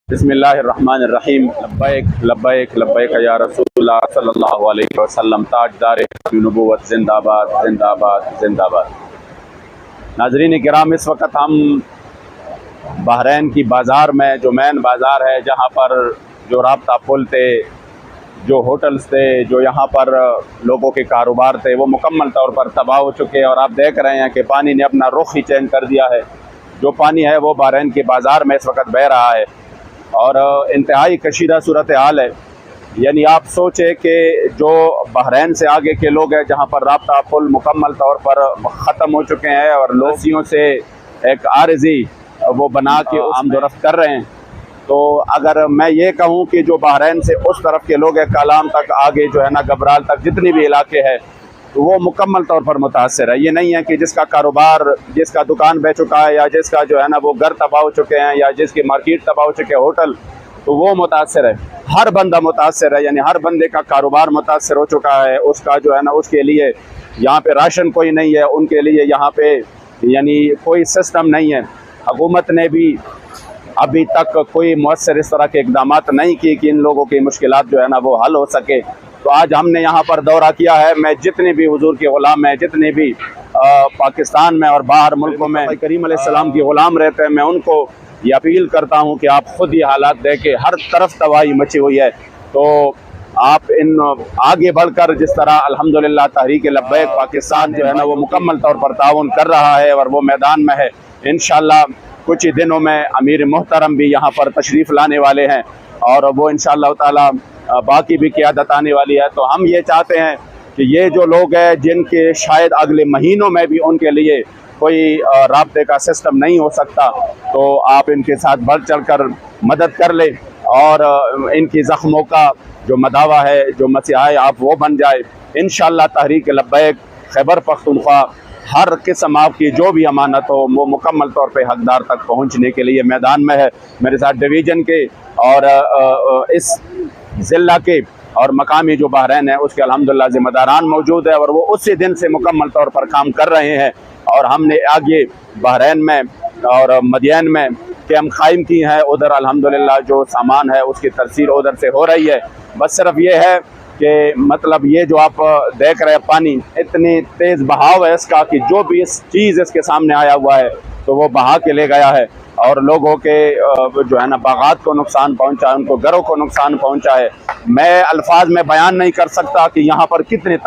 बिस्मिल्लाहिर्रहमानिर्रहीम। लब्बैक लब्बैक लब्बैक या रसूलुल्लाह सल्लल्लाहु अलैहि वसल्लम। ताजदार नबूवत जिंदाबाद जिंदाबाद जिंदाबाद। नाज़रीन किराम, इस वक्त हम बहरैन की बाज़ार में, जो मेन बाज़ार है, जहाँ पर जो राब्ता पुल थे, जो होटल्स थे, जो यहाँ पर लोगों के कारोबार थे, वो मुकम्मल तौर पर तबाह हो चुके हैं। और आप देख रहे हैं कि पानी ने अपना रुख ही चेंज कर दिया है। जो पानी है वो बहरैन के बाज़ार में इस वक्त बह रहा है और इंतहाई कशीदा सूरत हाल है। यानी आप सोचें कि जो बहरैन से आगे के लोग हैं, जहाँ पर राब्ता पुल मुकम्मल तौर पर ख़त्म हो चुके हैं और लोसियों से एक आरज़ी वो बना के आमदोरफ्त कर रहे हैं। तो अगर मैं ये कहूँ कि जो बहरैन से उस तरफ के लोग हैं, कालाम तक आगे जो है ना, गबराल तक, जितनी भी इलाके हैं, तो वो मुकम्मल तौर पर मुतासर है। ये नहीं है कि जिसका कारोबार, जिसका दुकान बह चुका है, या जिसका जो है ना वो घर तबाह हो चुके हैं, या जिसकी मार्केट तबाह हो चुके हैं, होटल, तो वो मुतासर है। हर बंदा मुतासर है, यानी हर बंदे का कारोबार मुतासर हो चुका है। उसका जो है ना, उसके लिए यहाँ पे राशन कोई नहीं है, उनके लिए यहाँ पे यानी कोई सिस्टम नहीं है। हुकूमत ने भी अभी तक कोई मौसर इस तरह के इकदाम नहीं किए कि इन लोगों की मुश्किलात जो है ना वो हल हो सके। तो आज हमने यहाँ पर दौरा किया है। मैं जितने भी हुजूर के ग़ुलाम हैं, जितने भी पाकिस्तान में और बाहर मुल्कों में करीम अलैहिस्सलाम के ग़ुलाम रहते हैं, मैं उनको ये अपील करता हूँ कि आप ख़ुद ये हालात देखें। हर तरफ तबाही मची हुई है। तो आप इन आगे बढ़कर, जिस तरह अल्हम्दुलिल्लाह तहरीक लब्बैक पाकिस्तान जो है ना वो मुकम्मल तौर पर ताउन कर रहा है और वो मैदान में है। इंशाअल्लाह कुछ ही दिनों में अमीर मोहतरम भी यहाँ पर तशरीफ़ लाने वाले हैं और वो इंशाअल्लाह ताला बाकी भी क़यादत आने वाली है। तो हम ये चाहते हैं कि ये जो लोग हैं, जिनके शायद अगले महीनों में भी उनके लिए कोई राब्ते का सिस्टम नहीं हो सकता, तो आप इनके साथ बढ़ चढ़ कर मदद कर ले और इनकी ज़ख्मों का जो मदावा है, जो मसीहा है, आप वो बन जाए। इंशाअल्लाह तहरीक लब्बैक खैबर पख्तूनख्वा हर किस्म आपकी जो भी अमानत हो, वो मुकम्मल तौर पे हकदार तक पहुंचने के लिए मैदान में है। मेरे साथ डिवीज़न के और इस ज़िला के और मकामी जो बहरैन है उसके अल्हम्दुलिल्लाह ज़िम्मेदारान मौजूद है और वो उसी दिन से मुकम्मल तौर पर काम कर रहे हैं। और हमने आगे बहरैन में और मदियन में कैंप कायम की हैं। उधर अल्हम्दुलिल्लाह जो सामान है उसकी तरसील उधर से हो रही है। बस सिर्फ ये है कि मतलब ये जो आप देख रहे हैं, पानी इतनी तेज़ बहाव है इसका कि जो भी इस चीज़ इसके सामने आया हुआ है तो वो बहा के ले गया है और लोगों के जो है ना बागात को नुकसान पहुंचा है, उनको घरों को नुकसान पहुंचा है। मैं अल्फाज में बयान नहीं कर सकता कि यहाँ पर कितने